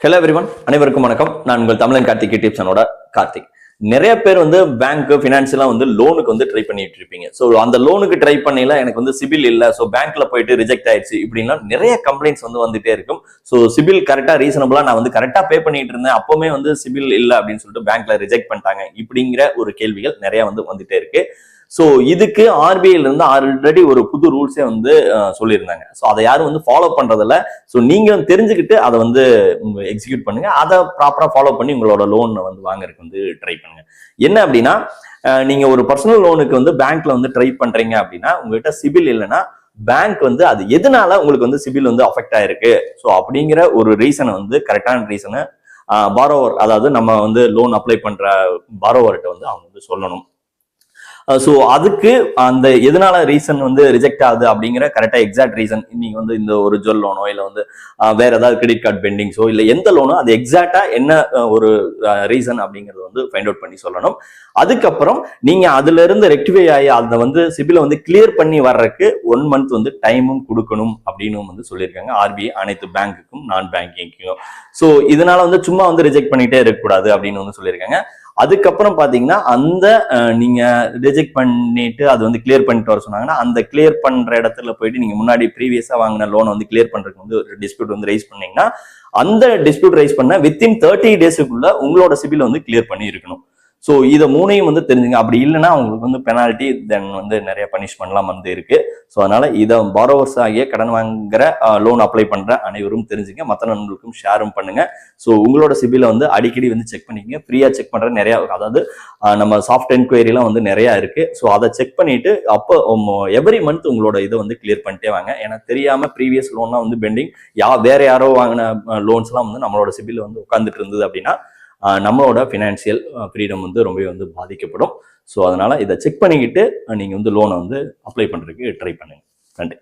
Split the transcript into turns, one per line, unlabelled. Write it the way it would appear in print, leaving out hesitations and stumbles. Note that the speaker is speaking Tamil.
ஹலோ எவ்ரிவன், அனைவருக்கும் வணக்கம். நான் உங்கள் தமிழன் கார்த்திக் யூடியூப் சேனலோட கார்த்திக். நிறைய பேர் பேங்க் ஃபினான்ஷியலா லோனுக்கு ட்ரை பண்ணிட்டு இருப்பீங்க. ஸோ அந்த லோனுக்கு ட்ரை பண்ணல எனக்கு சிபில் இல்லை, ஸோ பேங்க்ல போயிட்டு ரிஜெக்ட் ஆயிடுச்சு இப்படின்னா நிறைய கம்ப்ளைண்ட்ஸ் வந்துட்டே இருக்கும். ஸோ சிபில் கரெக்டா ரீசனபிளா நான் கரெக்டா பே பண்ணிட்டு இருந்தேன், அப்பவுமே சிபில் இல்லை அப்படின்னு சொல்லிட்டு பேங்க்ல ரிஜெக்ட் பண்ணிட்டாங்க இப்படிங்கிற ஒரு கேள்விகள் நிறைய வந்துட்டே இருக்கு. ஸோ இதுக்கு ஆர்பிஐல இருந்து ஆல்ரெடி ஒரு புது ரூல்ஸே சொல்லியிருந்தாங்க. ஸோ அதை யாரும் ஃபாலோ பண்றதில்ல. ஸோ நீங்க தெரிஞ்சுக்கிட்டு அதை எக்ஸிக்யூட் பண்ணுங்க, அதை ப்ராப்பரா ஃபாலோ பண்ணி உங்களோட லோன் வாங்குறதுக்கு ட்ரை பண்ணுங்க. என்ன அப்படின்னா, நீங்க ஒரு பர்சனல் லோனுக்கு பேங்க்ல ட்ரை பண்றீங்க அப்படின்னா உங்ககிட்ட சிபில் இல்லைன்னா பேங்க் அது எதனால உங்களுக்கு சிபில் அஃபெக்ட் ஆயிருக்கு, ஸோ அப்படிங்கிற ஒரு ரீசனை கரெக்டான ரீசனை பாரோவர், அதாவது நம்ம லோன் அப்ளை பண்ற பாரோவர்கிட்ட அவங்க சொல்லணும். ஸோ அதுக்கு அந்த எதனால ரீசன் ரிஜெக்ட் ஆகுது அப்படிங்கிற கரெக்டா எக்ஸாக்ட் ரீசன், நீங்க இந்த ஒரு ஜுவல் லோனோ இல்ல வேற ஏதாவது கிரெடிட் கார்டு பெண்டிங்ஸோ இல்ல எந்த லோனோ அது எக்ஸாக்டா என்ன ஒரு ரீசன் அப்படிங்கறது ஃபைண்ட் அவுட் பண்ணி சொல்லணும். அதுக்கப்புறம் நீங்க அதுல இருந்து ரெக்டிஃபை ஆகி அதை சிபில கிளியர் பண்ணி வர்றதுக்கு 1 மந்த் டைமும் கொடுக்கணும் அப்படின்னு சொல்லியிருக்காங்க ஆர்பிஐ அனைத்து பேங்க்குக்கும் நான் பேங்கிங்க்கும். ஸோ இதனால சும்மா ரிஜெக்ட் பண்ணிட்டே இருக்கக்கூடாது அப்படின்னு சொல்லியிருக்காங்க. அதுக்கப்புறம் பாத்தீங்கன்னா அந்த நீங்க ரிஜெக்ட் பண்ணிட்டு அது கிளியர் பண்ணிட்டு வர சொன்னாங்கன்னா அந்த கிளியர் பண்ற இடத்துல போயிட்டு நீங்க முன்னாடி ப்ரீவியஸா வாங்கின லோனை கிளியர் பண்றதுக்கு ஒரு டிஸ்பியூட் ரைஸ் பண்ணீங்கன்னா அந்த டிஸ்பியூட் ரைஸ் பண்ண வித்தின் 30 டேஸுக்குள்ள உங்களோட சிபில் கிளியர் பண்ணி இருக்கணும். ஸோ இதை மூணையும் தெரிஞ்சுங்க. அப்படி இல்லைன்னா உங்களுக்கு பெனால்டி தென் நிறைய பனிஷ்மெண்ட்லாம் இருக்கு. ஸோ அதனால இதை பாரோவர்ஸ் ஆகிய கடன் வாங்குற லோன் அப்ளை பண்ற அனைவரும் தெரிஞ்சுங்க, மற்ற நண்பர்களுக்கும் ஷேரும் பண்ணுங்க. ஸோ உங்களோட சிபில அடிக்கடி செக் பண்ணிக்கங்க. ஃப்ரீயா செக் பண்ற நிறைய, அதாவது நம்ம சாஃப்ட் என்கொயரிலாம் நிறைய இருக்கு. ஸோ அதை செக் பண்ணிட்டு அப்போ எவ்ரி மந்த் உங்களோட இதை கிளியர் பண்ணிட்டே வாங்க. ஏன்னா தெரியாம ப்ரீவியஸ் லோன்லாம் பெண்டிங், வேற யாரோ வாங்கின லோன்ஸ்லாம் நம்மளோட சிபில் உட்கார்ந்துட்டு இருந்தது அப்படின்னா நம்மளோட ஃபினான்ஷியல் ஃப்ரீடம் ரொம்ப பாதிக்கப்படும். ஸோ அதனால இதை செக் பண்ணிக்கிட்டு நீங்க லோனை அப்ளை பண்றதுக்கு ட்ரை பண்ணுங்க. நன்றி.